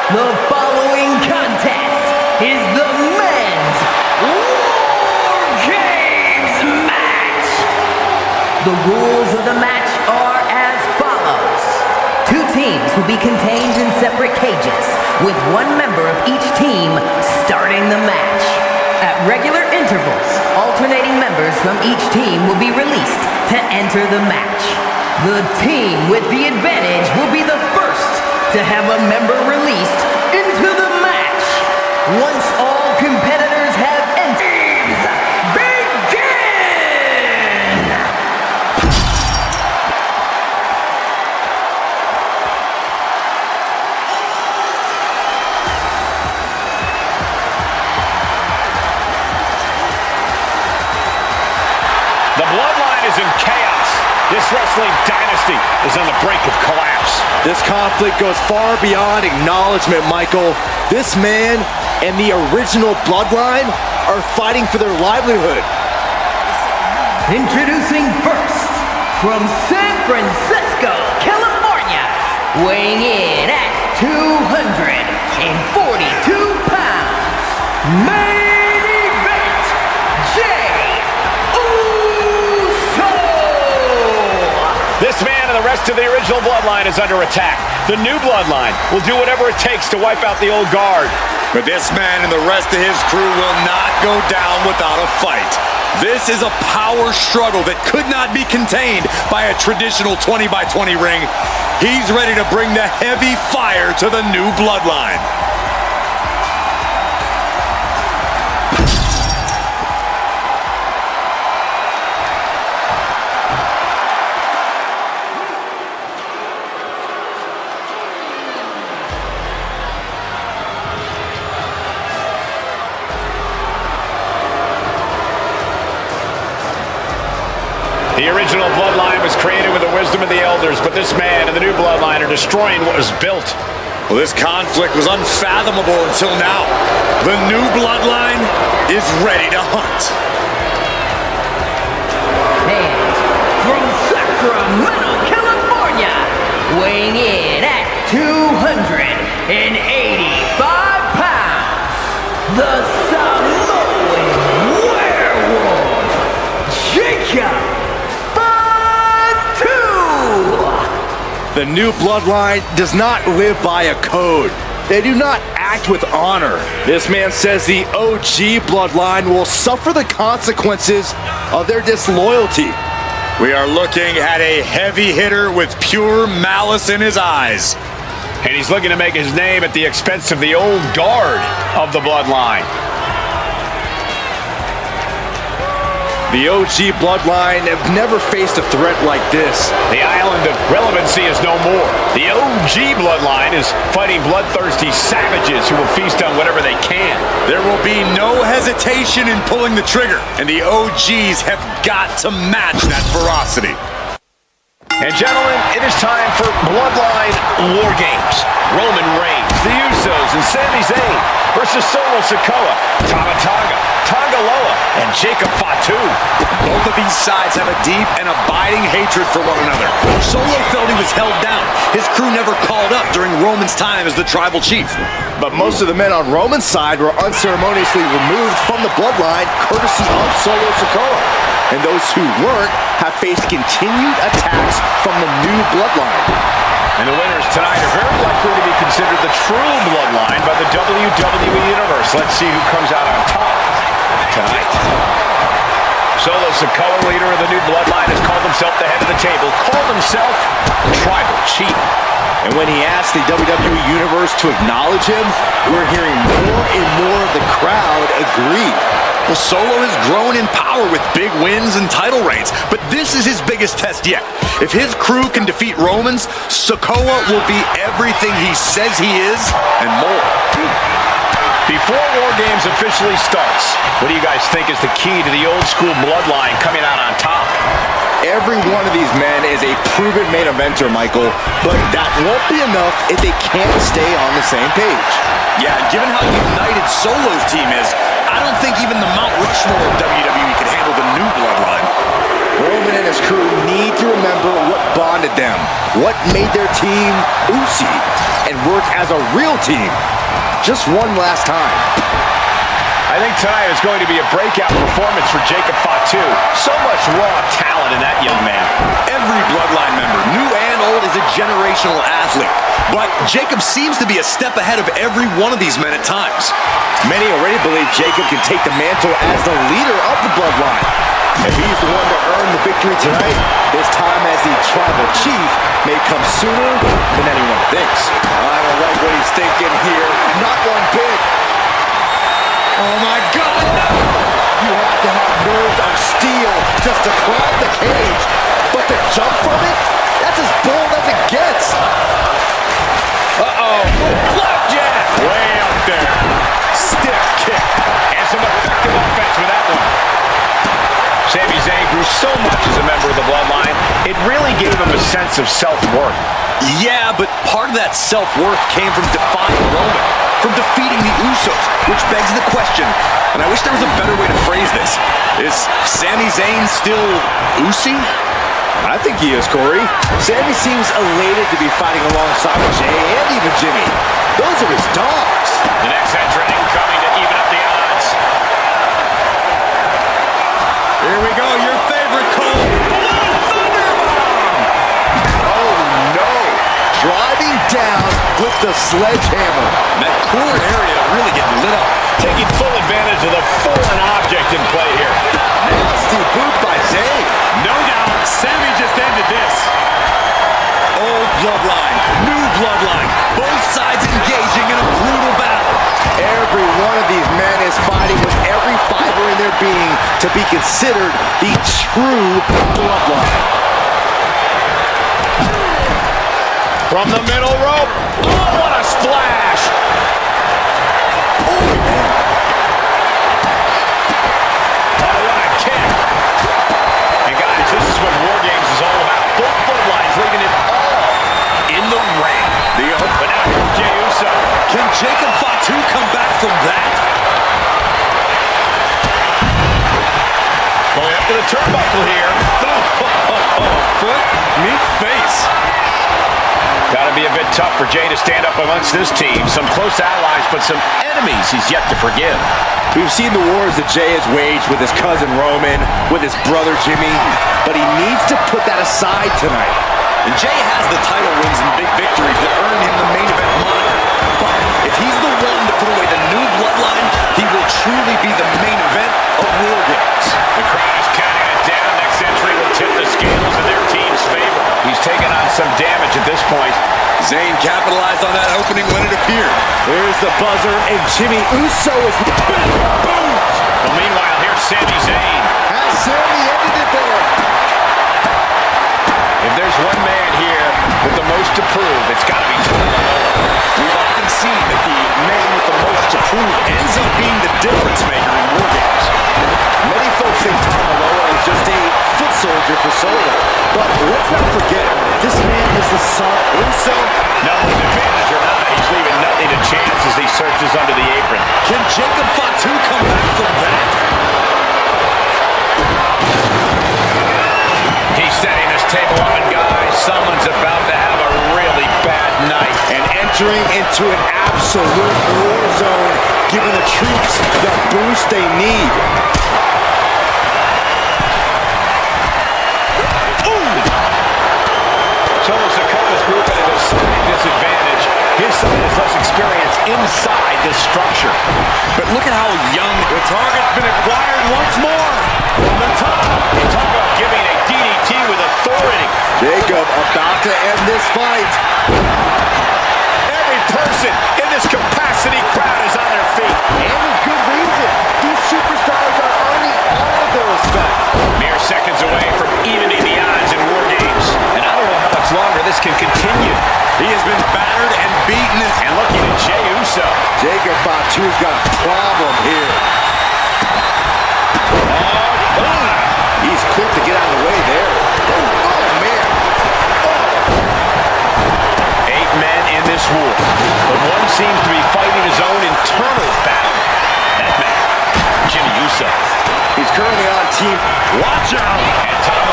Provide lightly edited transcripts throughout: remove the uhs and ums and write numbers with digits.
The following contest is the Men's War Games match. The rules of the match are as follows. Two teams will be contained in separate cages, with one member of each team starting the match. At regular intervals, alternating members from each team will be released to enter the match. The team with the advantage will be the first to have a member released into the match. Once all competitors have entered, begin! The Bloodline is in chaos. This wrestling dynasty is on the brink of collapse. This conflict goes far beyond acknowledgement, Michael. This man and the original Bloodline are fighting for their livelihood. Introducing first, from San Francisco, California, weighing in at 242 pounds, main event, Jey Uso! This man and the rest of the original Bloodline is under attack. The new Bloodline will do whatever it takes to wipe out the old guard. But this man and the rest of his crew will not go down without a fight. This is a power struggle that could not be contained by a traditional 20-by-20 ring. He's ready to bring the heavy fire to the new Bloodline. The original Bloodline was created with the wisdom of the elders, but this man and the new Bloodline are destroying what was built. Well, this conflict was unfathomable until now. The new Bloodline is ready to hunt. And from Sacramento, California, weighing in at 285 pounds, the Samoan werewolf, Jacob. The new Bloodline does not live by a code. They do not act with honor. This man says the OG Bloodline will suffer the consequences of their disloyalty. We are looking at a heavy hitter with pure malice in his eyes. And he's looking to make his name at the expense of the old guard of the Bloodline. The OG Bloodline have never faced a threat like this. The island of relevancy is no more. The OG Bloodline is fighting bloodthirsty savages who will feast on whatever they can. There will be no hesitation in pulling the trigger, and the OGs have got to match that ferocity. And gentlemen, it is time for Bloodline War Games. Roman Reigns, the Usos, and Sami Zayn versus Solo Sikoa, Tama Tonga, Tonga Loa, and Jacob Fatu. Both of these sides have a deep and abiding hatred for one another. Solo felt he was held down. His crew never called up during Roman's time as the tribal chief. But most of the men on Roman's side were unceremoniously removed from the Bloodline courtesy of Solo Sikoa. And those who weren't have faced continued attacks from the new Bloodline. And the winners tonight are very likely to be considered the true Bloodline by the WWE Universe. Let's see who comes out on top tonight. Solo Sikoa, leader of the new Bloodline, has called himself the head of the table, called himself tribal chief. And when he asked the WWE Universe to acknowledge him, we're hearing more and more of the crowd agree. Well, Solo has grown in power with big wins and title reigns, but this is his biggest test yet. If his crew can defeat Romans, Sikoa will be everything he says he is and more. Before War Games officially starts, what do you guys think is the key to the old school Bloodline coming out on top? Every one of these men is a proven main eventer, Michael, but that won't be enough if they can't stay on the same page. Yeah, given how united Solo's team is, I don't think even the Mount Rushmore of WWE can handle the new Bloodline. Roman and his crew need to remember what bonded them, what made their team Usi, and work as a real team. Just one last time. I think tonight is going to be a breakout performance for Jacob Fatu. So much raw talent in that young man. Every Bloodline member, new and old, is a generational athlete. But Jacob seems to be a step ahead of every one of these men at times. Many already believe Jacob can take the mantle as the leader of the Bloodline. If he's the one to earn the victory tonight, his time as the tribal chief may come sooner than anyone thinks. I don't like what he's thinking here. Not one bit. Oh my God, no! You have to have nerves of steel just to climb the cage. But to jump from it, that's as bold as it gets. Uh-oh. Flapjack! Way out there. Stiff kick. And some effective offense with that one. Sami Zayn grew so much as a member of the Bloodline, it really gave him a sense of self-worth. Yeah, but part of that self-worth came from defying Roman, from defeating the Usos, which begs the question, and I wish there was a better way to phrase this. Is Sami Zayn still Usi? I think he is, Corey. Sami seems elated to be fighting alongside Jay and even Jimmy. Those are his dogs. The next entrant incoming to even up the odds. Here we go, your favorite Cole. Oh no! Driving down with the sledgehammer. That core area really getting lit up. Taking full advantage of the foreign object in play here. Nasty boot by Jay. No doubt, Sami just ended this. Old Bloodline, new Bloodline, both sides engaging in a brutal battle. Every one of these men is fighting with every fiber in their being to be considered the true Bloodline. From the middle rope. Oh, what a splash! Oh, what a kick! And guys, this is what War Games is all about. Both Bloodlines leaving it all in the ring. But now here's Jey Uso. Can Jacob Fatu come back from that? Going up to the turnbuckle here. Foot, meet face. Gotta be a bit tough for Jey to stand up amongst this team. Some close allies, but some enemies he's yet to forgive. We've seen the wars that Jey has waged with his cousin Roman, with his brother Jimmy, but he needs to put that aside tonight. And Jey has the title wins and big victories that earned him the main event moniker. But if he's the one to put away the new Bloodline, he will truly be the main event of War Games. The crowd is counting it down. Next entry will tip the scales in their team's favor. He's taken on some damage at this point. Zayn capitalized on that opening when it appeared. There's the buzzer, and Jimmy Uso is... Boom! Well, meanwhile, here's Sami Zayn. Has Sami ended it there? If there's one man here with the most to prove, it's got to be Tony Lowe. We've often seen that the man with the most to prove ends up being the difference maker in War Games. Many folks think Tony Lowe is just a foot soldier for Solo. But let's not forget, this man is the son of Uso. Numbers advantage or not, he's leaving nothing to chance as he searches under the apron. Can Jacob Fatu come back from that? He's setting this table up, and guys, someone's about to have a really bad night. And entering into an absolute war zone, giving the troops the boost they need. Solo Sikoa's group at a slight disadvantage. His side has less experience inside this structure. But look at how young the target's been acquired once more. From the top, you talk about giving a DDT with authority. Jacob about to end this fight. Every person in this capacity crowd is on their feet. And with good reason. These superstars are earning all of their respect. Mere seconds away from evening the odds in War Games. And I don't know how much longer this can continue. He has been battered and beaten. And looking at Jey Uso. Jacob Fatu's got a problem here. He's quick to get out of the way there. Oh, man. Oh. 8 men in this war, but one seems to be fighting his own internal battle. That man, Jimmy Uso. He's currently on team. Watch out! And Tom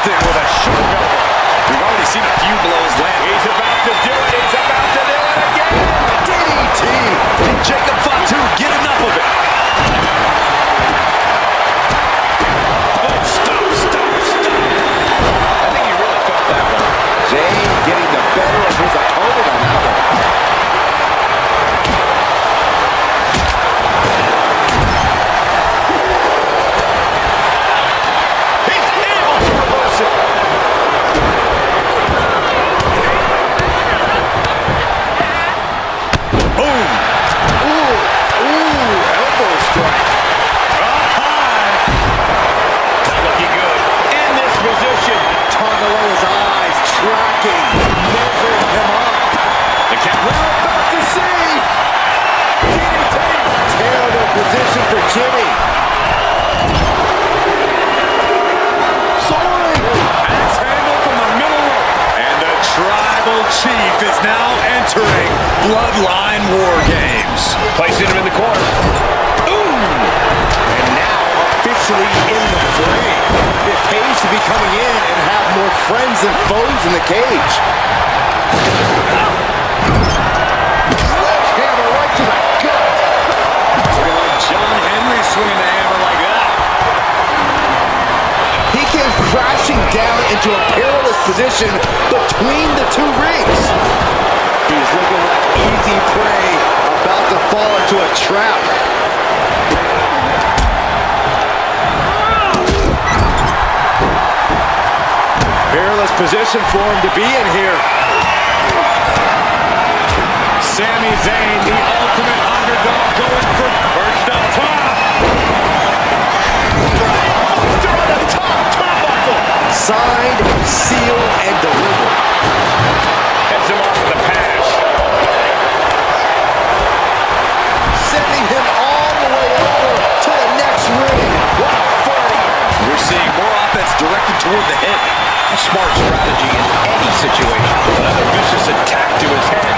in with a short elbow. We've already seen a few blows land. He's about to do it. He's about to do it again. DDT. Did Jacob Fatu get enough of it? Stop. I think he really felt that one. Zayn getting the better of his opponent on that one. He's able to reverse it. Boom. Ooh, elbow strike. Not looking good. In this position. Tongaloa's eyes tracking, measuring him up. The count. We're about to see. Terrible position for Jimmy. Soaring. Axe handle from the middle rope. And the Tribal Chief is now entering Bloodline War Games. Placing him in the corner. And now officially in the frame. It pays to be coming in and have more friends than foes in the cage. Sledgehammer right to the gut. Look at John Henry swinging the hammer like that. He came crashing down into a perilous position between the two rings. He's looking like easy prey, about to fall into a trap. Perilous position for him to be in here. Sami Zayn, the ultimate underdog, going for perched up top. Monster on the top turnbuckle. Signed, sealed, and delivered. Heads him off with a pass. Sending him all the way over to the next ring. What a fight. We're seeing more offense directed toward the head. A smart strategy in any situation. Another vicious attack to his head.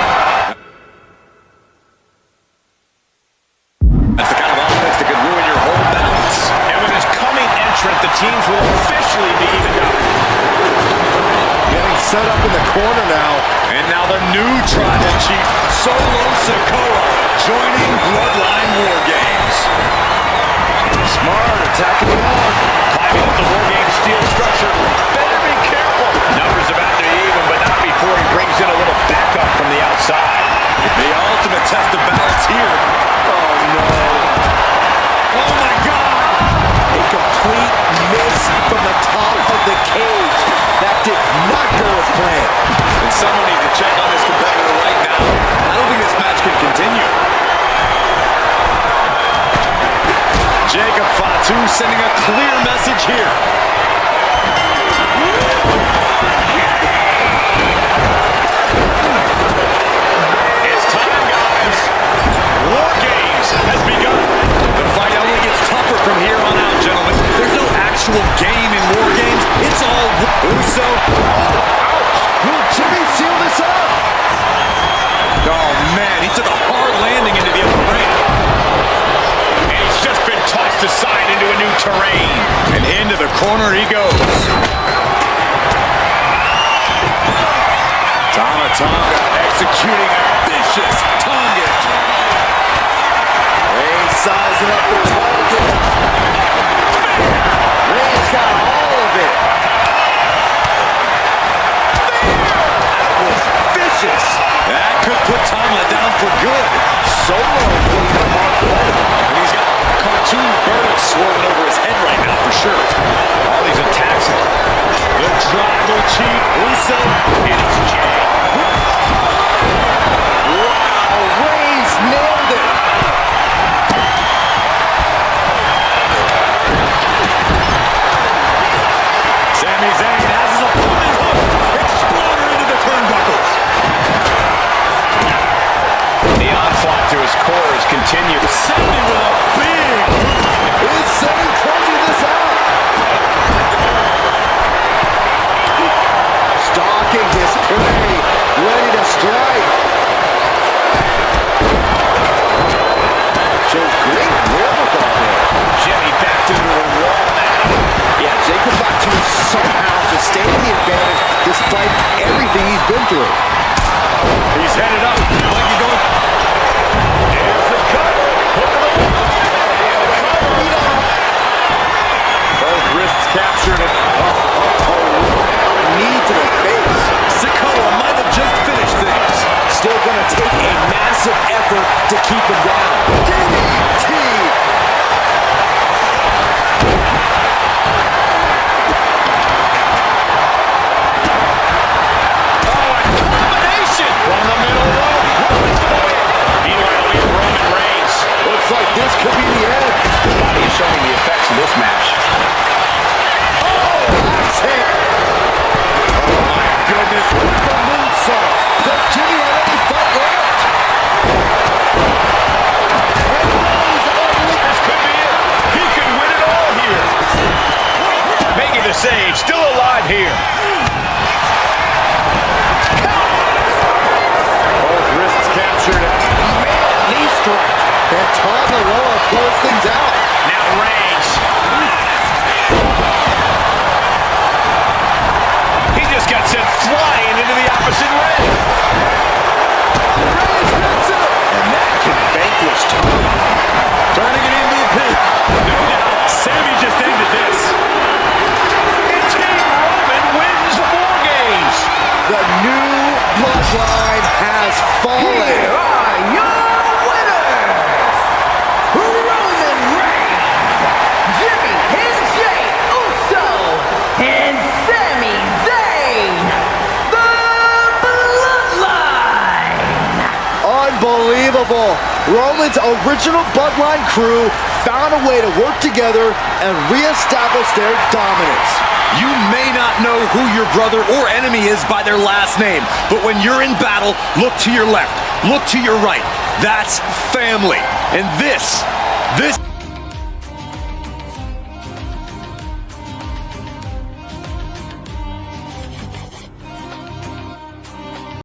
That's the kind of offense that could ruin your whole balance. And with his coming entrant, the teams will officially be evened up. Getting set up in the corner now. And now the new Tribal Chief, Solo Sikoa, joining Bloodline War Games. Smart, attacking the arm. Climbing up the War Games steel structure. Better be careful. Numbers about to be even, but not before he brings in a little backup from the outside. The ultimate test of balance here. Oh, no. Oh, my God. A complete miss from the top of the cage. That did not go as planned. And someone needs to check on this competitor right now. I don't think this match can continue. Jacob Fatu sending a clear message here. It's time, guys. War Games has begun. The fight only gets tougher from here on out, gentlemen. There's no actual game in War Games. It's all Uso. Ouch. Will Jimmy seal this up? Oh, man, he took a hard landing into the upper ring. And he's just been tossed aside into a new terrain. And into the corner he goes. Tama Tonga executing a vicious Tonga. Reigns sizing up the target. Reigns got all of it. That was vicious. That could put Tama down for good. Solo putting him on play. And he's got a cartoon bird swirling over his head right now for sure. All these attacks. The Tribal Chief Uso. And it's Jay. Wow, Reigns nailed it. Sami Zayn has his opponent hooked. Exploder into the turnbuckles. The onslaught to his core has continued. Sami with a big boot. Is Zayn closing this out? Stalking his prey, ready to strike. Shows great wherewithal there. Jimmy backed into a wall now. Yeah, Jacob Fatu somehow just sustain the advantage despite everything he's been through. He's headed up. Like he's going. There's the cut. Hook of the both wrists captured and Knee to the face. Sikoa might have just finished things. Still gonna take a massive effort to keep him down. DDT! from the middle rope. Meanwhile, we have Roman Reigns. Looks like this could be the end. His body is showing the effects of this match. That's it. Oh my goodness. With the moonsault. Does Jimmy have any fight left? And Reigns This could be it. He could win it all here. Making the save. Still alive here. Both wrists captured. knee strike. And Tamaroa pulls things out. Now Reigns. He just got sent flying into the opposite ring. Reigns hits it. And that can vanquish Tom. Turning it into a pin. No doubt. Sammy just ended this. And Team Roman wins War Games. The new bloodline has fallen. Here are your winners, Roman Reigns, Jimmy and Jey Uso, and Sami Zayn, the Bloodline. Unbelievable. Roman's original bloodline crew found a way to work together and reestablish their dominance. You may not know who your brother or enemy is by their last name, but when you're in battle, look to your left, look to your right. That's family. And this